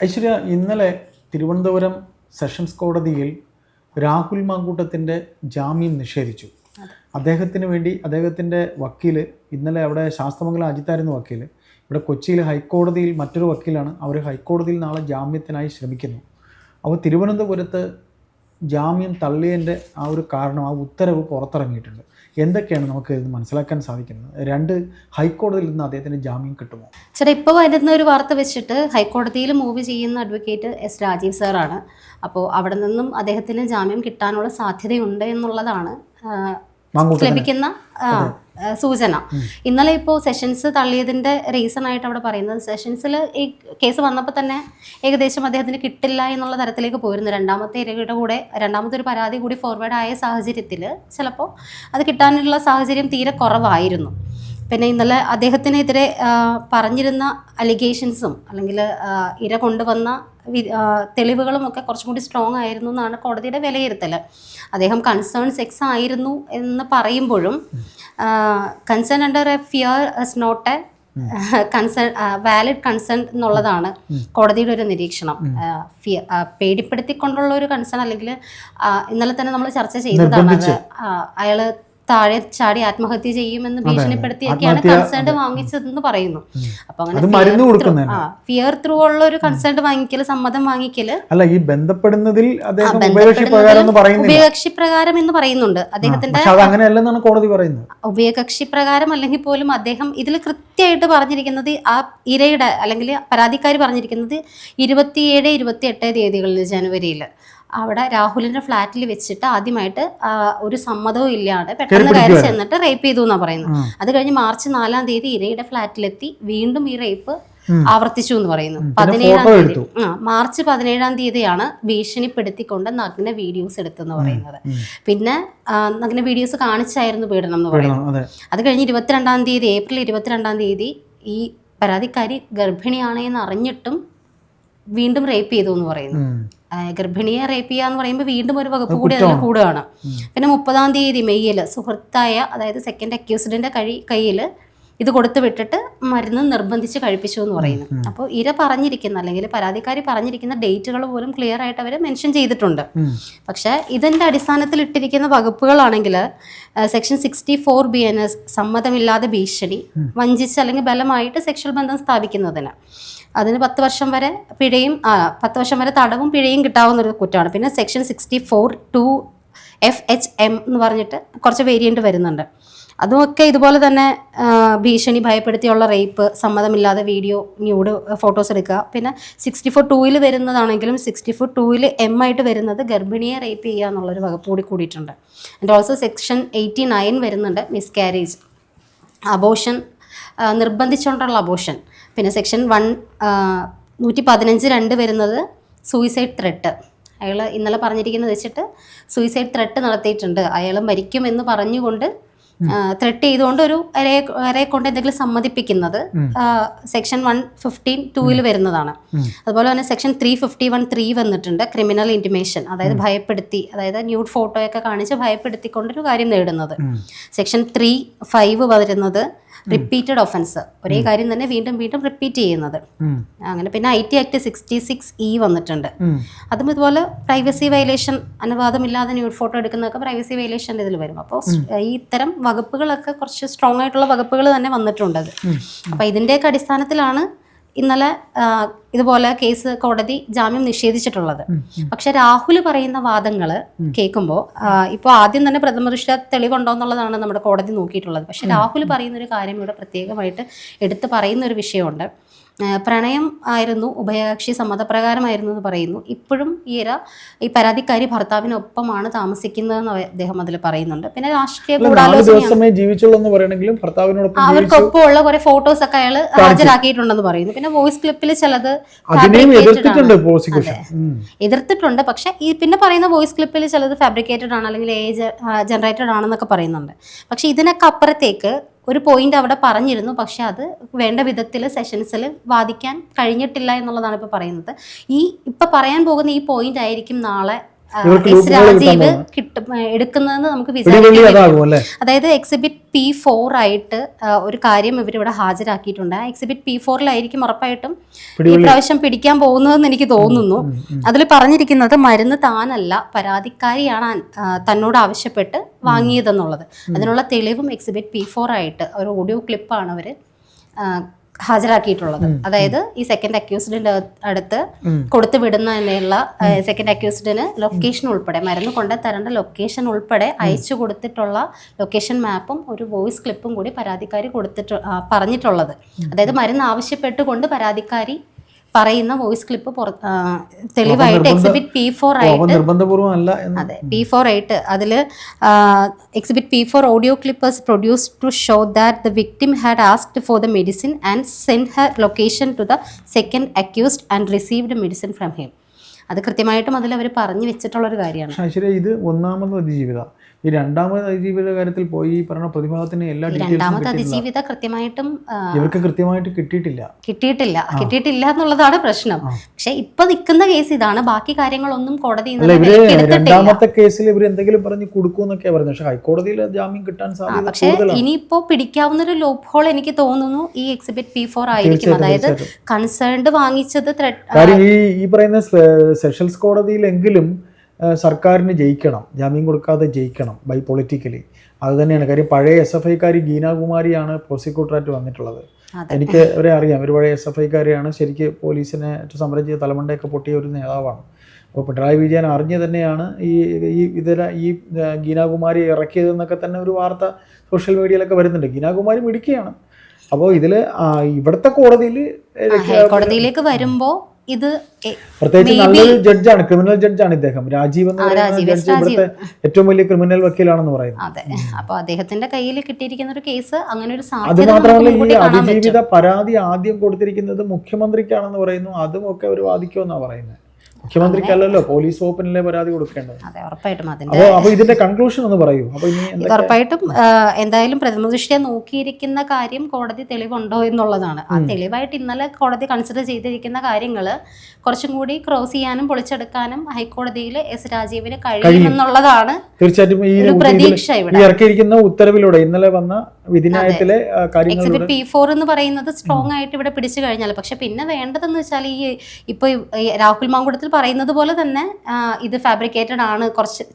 ഐശ്വര്യ, ഇന്നലെ തിരുവനന്തപുരം സെഷൻസ് കോടതിയിൽ രാഹുൽ മാങ്കൂട്ടത്തിൻ്റെ ജാമ്യം നിഷേധിച്ചു. അദ്ദേഹത്തിന് വേണ്ടി അദ്ദേഹത്തിൻ്റെ വക്കീൽ ഇന്നലെ അവിടെ ശാസ്തമംഗലം അജിത്തായിരുന്നു വക്കീൽ. ഇവിടെ കൊച്ചിയിൽ ഹൈക്കോടതിയിൽ മറ്റൊരു വക്കീലാണ്. അവർ ഹൈക്കോടതിയിൽ നാളെ ജാമ്യത്തിനായി ശ്രമിക്കുന്നു. അപ്പോൾ തിരുവനന്തപുരത്ത് ജാമ്യം തള്ളിയതിൻ്റെ ആ ഒരു കാരണം, ആ ഉത്തരവ് പുറത്തിറങ്ങിയിട്ടുണ്ട്. എന്തൊക്കെയാണ് നമുക്ക് ഇത് മനസ്സിലാക്കാൻ സാധിക്കുന്നത്? രണ്ട് ഹൈക്കോടതിയിൽ നിന്ന് അദ്ദേഹത്തിന് ജാമ്യം കിട്ടുമോ? ചേട്ടാ, ഇപ്പോൾ വരുന്ന ഒരു വാർത്ത വെച്ചിട്ട് ഹൈക്കോടതിയിൽ മൂവ് ചെയ്യുന്ന അഡ്വക്കേറ്റ് എസ് രാജീവ് സാറാണ്. അപ്പോൾ അവിടെ നിന്നും അദ്ദേഹത്തിന് ജാമ്യം കിട്ടാനുള്ള സാധ്യതയുണ്ട് എന്നുള്ളതാണ് ലഭിക്കുന്ന സൂചന. ഇന്നലെ ഇപ്പോൾ സെഷൻസ് തള്ളിയതിൻ്റെ റീസൺ ആയിട്ട് അവിടെ പറയുന്നത്, സെഷൻസിൽ ഈ കേസ് വന്നപ്പോൾ തന്നെ ഏകദേശം അദ്ദേഹത്തിന് കിട്ടില്ല എന്നുള്ള തരത്തിലേക്ക് പോയിരുന്നു. രണ്ടാമത്തെ ഇരയുടെ കൂടെ രണ്ടാമത്തെ ഒരു പരാതി കൂടി ഫോർവേഡ് ആയ സാഹചര്യത്തിൽ ചിലപ്പോൾ അത് കിട്ടാനുള്ള സാഹചര്യം തീരെ കുറവായിരുന്നു. പിന്നെ ഇന്നലെ അദ്ദേഹത്തിനെതിരെ പറഞ്ഞിരുന്ന അലിഗേഷൻസും അല്ലെങ്കിൽ ഇര കൊണ്ടുവന്ന തെളിവുകളും ഒക്കെ കുറച്ചും കൂടി സ്ട്രോങ് ആയിരുന്നു എന്നാണ് കോടതിയുടെ വിലയിരുത്തൽ. അദ്ദേഹം കൺസേൺ സെക്സ് ആയിരുന്നു എന്ന് പറയുമ്പോഴും concern under a fear is not a concern valid concern എന്നുള്ളതാണ് കോടതിയുടെ ഒരു നിരീക്ഷണം. പേടിപ്പെടുത്തിക്കൊണ്ടുള്ള ഒരു കൺസേൺ അല്ലെങ്കിൽ ഇന്നലെ തന്നെ നമ്മൾ ചർച്ച ചെയ്തതാണ്. അത് അയാള് താഴെ ചാടി ആത്മഹത്യ ചെയ്യുമെന്ന് ഭീഷണിപ്പെടുത്തിയൊക്കെയാണ് കൺസേൺ വാങ്ങിച്ചതെന്ന് പറയുന്നു. അപ്പൊ അങ്ങനെ ഫിയർ ത്രൂ ഉള്ള ഒരു കൺസേൺ വാങ്ങിക്കല്, സമ്മതം വാങ്ങിക്കല് അല്ല, ഈ ബന്ധപ്പെടുന്നതിൽ ഉഭയകക്ഷി പ്രകാരം എന്ന് പറയുന്നുണ്ട്. അദ്ദേഹത്തിന്റെ ഉഭയകക്ഷി പ്രകാരം അല്ലെങ്കിൽ പോലും അദ്ദേഹം ഇതിൽ കൃത്യമായിട്ട് പറഞ്ഞിരിക്കുന്നത്, ആ ഇരയുടെ അല്ലെങ്കിൽ പരാതിക്കാരി പറഞ്ഞിരിക്കുന്നത് 27, 28 തീയതികളിൽ ജനുവരിയിൽ അവിടെ രാഹുലിന്റെ ഫ്ലാറ്റിൽ വെച്ചിട്ട് ആദ്യമായിട്ട് ഒരു സമ്മതവും ഇല്ലാതെ പെട്ടെന്ന് കയറി ചെന്നിട്ട് റേപ്പ് ചെയ്തു എന്നാണ് പറയുന്നത്. അത് കഴിഞ്ഞ് മാർച്ച് 4-ാം തീയതി ഇരയുടെ ഫ്ലാറ്റിലെത്തി വീണ്ടും ഈ റേപ്പ് ആവർത്തിച്ചു എന്ന് പറയുന്നു. 17-ാം തീയതി മാർച്ച് 17-ാം തീയതിയാണ് ഭീഷണിപ്പെടുത്തിക്കൊണ്ട് നഗ്ന വീഡിയോസ് എടുത്തെന്ന് പറയുന്നത്. പിന്നെ നഗ്ന വീഡിയോസ് കാണിച്ചായിരുന്നു പീഡനം എന്ന് പറയുന്നത്. അത് കഴിഞ്ഞ് 22-ാം തീയതി ഏപ്രിൽ 22-ാം തീയതി ഈ പരാതിക്കാരി ഗർഭിണിയാണ് എന്ന് അറിഞ്ഞിട്ടും വീണ്ടും റേപ്പ് ചെയ്തു എന്ന് പറയുന്നു. ഗർഭിണിയെ റേപ്പ് ചെയ്യുക എന്ന് പറയുമ്പോൾ വീണ്ടും ഒരു വകുപ്പ് കൂടി അതിൽ കൂടുകയാണ്. പിന്നെ 30-ാം തീയതി മെയ്യിൽ സുഹൃത്തായ, അതായത് സെക്കൻഡ് അക്യൂസ്ഡിന്റെ കയ്യിൽ ഇത് കൊടുത്തു വിട്ടിട്ട് മരുന്ന് നിർബന്ധിച്ച് കഴിപ്പിച്ചു എന്ന് പറയുന്നു. അപ്പോൾ ഇര പറഞ്ഞിരിക്കുന്ന അല്ലെങ്കിൽ പരാതിക്കാരി പറഞ്ഞിരിക്കുന്ന ഡേറ്റുകൾ പോലും ക്ലിയർ ആയിട്ട് അവർ മെൻഷൻ ചെയ്തിട്ടുണ്ട്. പക്ഷേ ഇതിന്റെ അടിസ്ഥാനത്തിൽ ഇട്ടിരിക്കുന്ന വകുപ്പുകളാണെങ്കിൽ സെക്ഷൻ 64 BNS സമ്മതമില്ലാതെ ഭീഷണി, വഞ്ചിച്ച് അല്ലെങ്കിൽ ബലമായിട്ട് സെക്ഷൽ ബന്ധം സ്ഥാപിക്കുന്നതിന് അതിന് 10 വർഷം വരെ പിഴയും 10 വർഷം വരെ തടവും പിഴയും കിട്ടാവുന്ന ഒരു കുറ്റമാണ്. പിന്നെ സെക്ഷൻ 64(2) FHM എന്ന് പറഞ്ഞിട്ട് കുറച്ച് വേരിയന്റ് വരുന്നുണ്ട്. അതുമൊക്കെ ഇതുപോലെ തന്നെ ഭീഷണി, ഭയപ്പെടുത്തിയുള്ള റേപ്പ്, സമ്മതമില്ലാതെ വീഡിയോ, ന്യൂഡ് ഫോട്ടോസ് എടുക്കുക. പിന്നെ 64(2)ൽ വരുന്നതാണെങ്കിലും 64(2)ൽ M ആയിട്ട് വരുന്നത് ഗർഭിണിയെ റേപ്പ് ചെയ്യുക എന്നുള്ളൊരു വകുപ്പ് കൂടിയിട്ടുണ്ട്. ആൻഡ് ഓൾസോ സെക്ഷൻ 89 വരുന്നുണ്ട്, മിസ്കാരേജ്, അബോഷൻ, നിർബന്ധിച്ചുകൊണ്ടുള്ള അബോഷൻ. പിന്നെ സെക്ഷൻ 115(2) വരുന്നത് സൂയിസൈഡ് ത്രെട്ട്. അയാൾ ഇന്നലെ പറഞ്ഞിരിക്കുന്നത് വെച്ചിട്ട് സൂയിസൈഡ് ത്രെട്ട് നടത്തിയിട്ടുണ്ട്, അയാൾ മരിക്കുമെന്ന് പറഞ്ഞുകൊണ്ട് ത്രെട്ട് ചെയ്തുകൊണ്ട് ഒരു ഇരയെ കൊണ്ട് എന്തെങ്കിലും സമ്മതിപ്പിക്കുന്നത് സെക്ഷൻ 115(2)ൽ വരുന്നതാണ്. അതുപോലെ തന്നെ സെക്ഷൻ 351(3) വന്നിട്ടുണ്ട്, ക്രിമിനൽ ഇന്റിമേഷൻ, അതായത് ഭയപ്പെടുത്തി, അതായത് ന്യൂഡ് ഫോട്ടോയൊക്കെ കാണിച്ച് ഭയപ്പെടുത്തിക്കൊണ്ടൊരു കാര്യം നേടുന്നത്. സെക്ഷൻ 3(5) വരുന്നത് റിപ്പീറ്റഡ് ഒഫൻസ്, ഒരേ കാര്യം തന്നെ വീണ്ടും വീണ്ടും റിപ്പീറ്റ് ചെയ്യുന്നത്. അങ്ങനെ പിന്നെ IT ആക്ട് 66E വന്നിട്ടുണ്ട്. അതും ഇതുപോലെ പ്രൈവസി വയലേഷൻ, അനുവാദമില്ലാതെ ന്യൂഡ് ഫോട്ടോ എടുക്കുന്നതൊക്കെ പ്രൈവസി വയലേഷൻ ഇതിൽ വരും. അപ്പോൾ ഈ ഇത്തരം വകുപ്പുകളൊക്കെ കുറച്ച് സ്ട്രോങ് ആയിട്ടുള്ള വകുപ്പുകൾ തന്നെ വന്നിട്ടുണ്ട്. അപ്പോൾ ഇതിൻ്റെയൊക്കെ അടിസ്ഥാനത്തിലാണ് ഇന്നലെ ഇതുപോലെ കേസ് കോടതി ജാമ്യം നിഷേധിച്ചിട്ടുള്ളത്. പക്ഷെ രാഹുൽ പറയുന്ന വാദങ്ങൾ കേൾക്കുമ്പോൾ ഇപ്പോൾ ആദ്യം തന്നെ പ്രഥമദൃഷ്ട്യാ തെളിവുണ്ടോ എന്നുള്ളതാണ് നമ്മുടെ കോടതി നോക്കിയിട്ടുള്ളത്. പക്ഷെ രാഹുൽ പറയുന്ന ഒരു കാര്യം ഇവിടെ പ്രത്യേകമായിട്ട് എടുത്ത് പറയുന്ന ഒരു വിഷയമുണ്ട്. പ്രണയം ആയിരുന്നു, ഉഭയകക്ഷി സമ്മതപ്രകാരമായിരുന്നു എന്ന് പറയുന്നു. ഇപ്പോഴും ഈ പരാതിക്കാരി ഭർത്താവിനൊപ്പമാണ് താമസിക്കുന്നതെന്ന് അദ്ദേഹം അതിൽ പറയുന്നുണ്ട്. പിന്നെ രാഷ്ട്രീയ അവർക്കൊപ്പമുള്ള കുറെ ഫോട്ടോസ് ഒക്കെ അയാൾ ഹാജരാക്കിയിട്ടുണ്ടെന്ന് പറയുന്നു. പിന്നെ വോയിസ് ക്ലിപ്പിൽ ചിലത് എതിർത്തിട്ടുണ്ട്. പക്ഷെ ഈ പിന്നെ പറയുന്ന വോയിസ് ക്ലിപ്പിൽ ചിലത് ഫാബ്രിക്കേറ്റഡ് ആണ് അല്ലെങ്കിൽ ജനറേറ്റഡ് ആണെന്നൊക്കെ പറയുന്നുണ്ട്. പക്ഷെ ഇതിനൊക്കെ അപ്പുറത്തേക്ക് ഒരു പോയിന്റ് അവിടെ പറഞ്ഞിരുന്നു. പക്ഷെ അത് വേണ്ട വിധത്തിൽ സെഷൻസിൽ വാദിക്കാൻ കഴിഞ്ഞിട്ടില്ല എന്നുള്ളതാണ് ഇപ്പോൾ പറയുന്നത്. ഇപ്പം പറയാൻ പോകുന്ന ഈ പോയിന്റ് ആയിരിക്കും നാളെ ഇവർക്ക് എസ് loophole കിട്ടാൻ രാജീവ് പോകുന്നു. എടുക്കുന്നതെന്ന് നമുക്ക് പിടിവള്ളി വിചാരിക്കാം. അതാകും അല്ലേ? അതായത് എക്സിബിറ്റ് P4 ആയിട്ട് ഒരു കാര്യം ഇവരിവിടെ ഹാജരാക്കിയിട്ടുണ്ട്. ആ എക്സിബിറ്റ് P4-ലായിരിക്കും ഉറപ്പായിട്ടും ഈ പ്രാവശ്യം പിടിക്കാൻ പോകുന്നതെന്ന് എനിക്ക് തോന്നുന്നു. അതിൽ പറഞ്ഞിരിക്കുന്നത് മരുന്ന് താനല്ല പരാതിക്കാരിയാണ് തന്നോട് ആവശ്യപ്പെട്ട് വാങ്ങിയതെന്നുള്ളത്. അതിനുള്ള തെളിവും എക്സിബിറ്റ് P4 ആയിട്ട് ഒരു ഓഡിയോ ക്ലിപ്പാണ് അവർ ഹാജരാക്കിയിട്ടുള്ളത്. അതായത് ഈ സെക്കൻഡ് അക്യൂസ്ഡിന്റെ അടുത്ത് കൊടുത്തു വിടുന്നതിനുള്ള സെക്കൻഡ് അക്യൂസ്ഡിന് ലൊക്കേഷൻ ഉൾപ്പെടെ മരുന്ന് കൊണ്ട് തരേണ്ട ലൊക്കേഷൻ ഉൾപ്പെടെ അയച്ചു കൊടുത്തിട്ടുള്ള ലൊക്കേഷൻ മാപ്പും ഒരു വോയിസ് ക്ലിപ്പും കൂടി പരാതിക്കാരി പറഞ്ഞിട്ടുള്ളത്. അതായത് മരുന്ന് ആവശ്യപ്പെട്ടുകൊണ്ട് പരാതിക്കാരി പറയുന്ന വോയിസ് ക്ലിപ്പ് തെളിവായിട്ട് എക്സിബിറ്റ് P4 ആയിട്ട് നിർബന്ധപൂർവ്വം അല്ല. അതെ, P4 ആയിട്ട് അതിൽ exhibit P4 audio clip was produced to show that the victim had asked for the medicine and send her location to the second accused and received medicine from him. അത് കൃത്യമായിട്ടും അതിൽ അവർ പറഞ്ഞു വെച്ചിട്ടുള്ളൊരു കാര്യമാണ്. ശരി, ഇത് ഒന്നാമത് അതിജീവിത. ഈ രണ്ടാമത് അതിജീവിത കാര്യത്തിൽ പോയി ഈ പറഞ്ഞ പ്രതിഭാഗത്തിന് എല്ലാ രണ്ടാമത്തെ അതിജീവിത കൃത്യമായിട്ടും ഇവർക്ക് കൃത്യമായിട്ട് കിട്ടിയിട്ടില്ല എന്നുള്ളതാണ് പ്രശ്നം. പക്ഷെ ഇപ്പൊ നിൽക്കുന്ന കേസ് ഇതാണ്. ബാക്കി കാര്യങ്ങളൊന്നും കോടതി രണ്ടാമത്തെ കേസിൽ ഇവർ എന്തെങ്കിലും പറഞ്ഞ് കൊടുക്കൂന്നൊക്കെ പറഞ്ഞു. പക്ഷെ ഹൈക്കോടതിയിൽ ജാമ്യം കിട്ടാൻ സാധ്യത. പക്ഷെ ഇനിയിപ്പോ പിടിക്കാവുന്ന ഒരു ലൂപ്പ് ഹോൾ എനിക്ക് തോന്നുന്നു ഈ എക്സിബിറ്റ് P4 ആയിരിക്കും. അതായത് കൺസേൺഡ് വാങ്ങിച്ചത് ഈ പറയുന്ന സെഷൻസ് കോടതിയിലെങ്കിലും സർക്കാരിന് ജയിക്കണം, ജാമ്യം കൊടുക്കാതെ ജയിക്കണം ബൈ പൊളിറ്റിക്കലി. അത് തന്നെയാണ് കാര്യം. പഴയ SFI-കാരി ഗീനാകുമാരിയാണ് പ്രോസിക്യൂട്ടറായിട്ട് വന്നിട്ടുള്ളത്. എനിക്ക് അവരെ അറിയാം. ഒരു പഴയ SFI-കാരിയാണ്. ശരിക്ക് പോലീസിനെ സമരം ചെയ്ത തലമണ്ടയൊക്കെ പൊട്ടിയ ഒരു നേതാവാണ്. അപ്പോൾ പിണറായി വിജയൻ അറിഞ്ഞ് തന്നെയാണ് ഈ ഗീനാകുമാരി ഇറക്കിയതെന്നൊക്കെ തന്നെ ഒരു വാർത്ത സോഷ്യൽ മീഡിയയിലൊക്കെ വരുന്നുണ്ട്. ഗീനാകുമാരി മിടുക്കിയാണ്. അപ്പോൾ ഇതിൽ ഇവിടുത്തെ കോടതിയിലേക്ക് വരുമ്പോൾ ഇത് പ്രത്യേകിച്ച് നല്ലൊരു ജഡ്ജാണ്, ക്രിമിനൽ ജഡ്ജാണ് ഇദ്ദേഹം. രാജീവ് എന്ന് പറയുന്ന ജഡ്ജ് ഇവിടുത്തെ ഏറ്റവും വലിയ ക്രിമിനൽ വക്കീലാണെന്ന് പറയുന്നത്. അതെ, അപ്പൊ അദ്ദേഹത്തിന്റെ കയ്യിൽ കിട്ടിയിരിക്കുന്ന ഒരു കേസ് അങ്ങനെ ഒരു അത് മാത്രമല്ല ഈ അതിജീവിത പരാതി ആദ്യം കൊടുത്തിരിക്കുന്നത് മുഖ്യമന്ത്രിക്കാണെന്ന് പറയുന്നു. അതും ഒക്കെ ഒരു വാദിക്കുമെന്നാണ് പറയുന്നത്. മുഖ്യമന്ത്രിക്കല്ലല്ലോ, പോലീസ് വകുപ്പിനല്ലേ പരാതി കൊടുക്കേണ്ടത്. അതെ, ഉറപ്പായിട്ടും. അപ്പൊ ഇതിന്റെ കൺക്ലൂഷൻ ഒന്ന് പറയൂ. അപ്പൊ ഉറപ്പായിട്ടും എന്തായാലും പ്രഥമദൃഷ്ട്യാ നോക്കിയിരിക്കുന്ന കാര്യം കോടതി തെളിവുണ്ടോ എന്നുള്ളതാണ്. ആ തെളിവായിട്ട് ഇന്നലെ കോടതി കൺസിഡർ ചെയ്തിരിക്കുന്ന കാര്യങ്ങള് കുറച്ചും കൂടി ക്രോസ് ചെയ്യാനും പൊളിച്ചെടുക്കാനും ഹൈക്കോടതിയിൽ എസ് രാജീവിന് കഴിയുമെന്നുള്ളതാണ് തീർച്ചയായിട്ടും ഈ പ്രതീക്ഷ. ഇവിടെ ഇറക്കിയിരിക്കുന്ന ഉത്തരവിലൂടെ ഇന്നലെ വന്ന വിധിന്യായത്തിലെ എക്സിബിറ്റ് P4 എന്ന് പറയുന്നത് സ്ട്രോങ് ആയിട്ട് ഇവിടെ പിടിച്ചു കഴിഞ്ഞാൽ, പക്ഷെ പിന്നെ വേണ്ടതെന്ന് വെച്ചാൽ ഇപ്പൊ രാഹുൽ മാങ്കുടത്തിൽ പറയുന്നത് പോലെ തന്നെ ഇത് ഫാബ്രിക്കേറ്റഡ് ആണ്,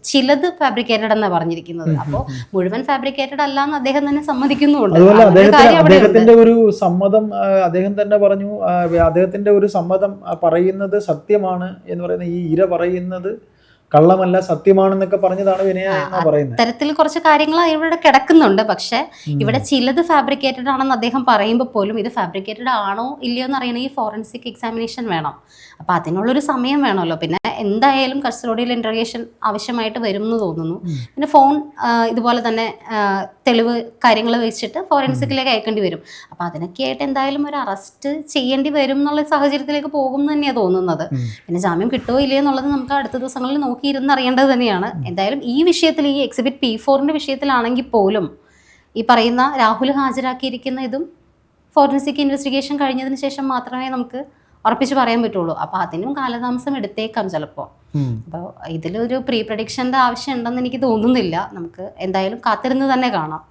ചിലത് ഫാബ്രിക്കേറ്റഡ് എന്നാണ് പറഞ്ഞിരിക്കുന്നത്. അപ്പോൾ മുഴുവൻ ഫാബ്രിക്കേറ്റഡ് അല്ല എന്ന് അദ്ദേഹം തന്നെ സമ്മതിക്കുന്നുണ്ട്. അദ്ദേഹത്തിന്റെ ഒരു സമ്മതം അദ്ദേഹം തന്നെ പറഞ്ഞു. അദ്ദേഹത്തിന്റെ ഒരു സമ്മതം പറയുന്നത് സത്യമാണ് എന്ന് പറയുന്ന ഈ ഇര പറയുന്നത് കള്ളമല്ല സത്യമാണെന്നൊക്കെ പറഞ്ഞതാണ് വിനയ എന്ന് പറയുന്നത്. തരത്തിൽ കുറച്ച് കാര്യങ്ങൾ ഇവിടെ കിടക്കുന്നുണ്ട്. പക്ഷെ ഇവിടെ ചിലത് ഫാബ്രിക്കേറ്റഡ് ആണെന്ന് അദ്ദേഹം പറയുമ്പോൾ പോലും ഇത് ഫാബ്രിക്കേറ്റഡ് ആണോ ഇല്ലയോ എന്ന് അറിയണമെങ്കിൽ ഫോറൻസിക് എക്സാമിനേഷൻ വേണം. അപ്പൊ അതിനുള്ളൊരു സമയം വേണമല്ലോ. പിന്നെ എന്തായാലും കസ്റ്റഡിയൽ ഇന്റർഗേഷൻ ആവശ്യമായിട്ട് വരും എന്ന് തോന്നുന്നു. പിന്നെ ഫോൺ ഇതുപോലെ തന്നെ തെളിവ് കാര്യങ്ങൾ വെച്ചിട്ട് ഫോറൻസിക്കിലേക്ക് അയക്കേണ്ടി വരും. അപ്പൊ അതിനൊക്കെ ആയിട്ട് എന്തായാലും ഒരു അറസ്റ്റ് ചെയ്യേണ്ടി വരും എന്നുള്ള സാഹചര്യത്തിലേക്ക് പോകും എന്ന് തന്നെയാണ് തോന്നുന്നത്. പിന്നെ ജാമ്യം കിട്ടുമോ ഇല്ലയോ എന്നുള്ളത് നമുക്ക് അടുത്ത ദിവസങ്ങളിൽ നോക്കിയിരുന്ന് അറിയേണ്ടത് തന്നെയാണ്. എന്തായാലും ഈ വിഷയത്തിൽ, ഈ എക്സിബിറ്റ് P4-ന്റെ വിഷയത്തിലാണെങ്കിൽ പോലും ഈ പറയുന്ന രാഹുൽ ഹാജരാക്കിയിരിക്കുന്ന ഇതും ഫോറൻസിക് ഇൻവെസ്റ്റിഗേഷൻ കഴിഞ്ഞതിന് ശേഷം മാത്രമേ നമുക്ക് ഉറപ്പിച്ച് പറയാൻ പറ്റുള്ളൂ. അപ്പൊ അതിനും കാലതാമസം എടുത്തേക്കാം ചിലപ്പോൾ. അപ്പോൾ ഇതിലൊരു പ്രീ പ്രഡിക്ഷന്റെ ആവശ്യം ഉണ്ടെന്ന് എനിക്ക് തോന്നുന്നില്ല. നമുക്ക് എന്തായാലും കാത്തിരുന്ന് തന്നെ കാണാം.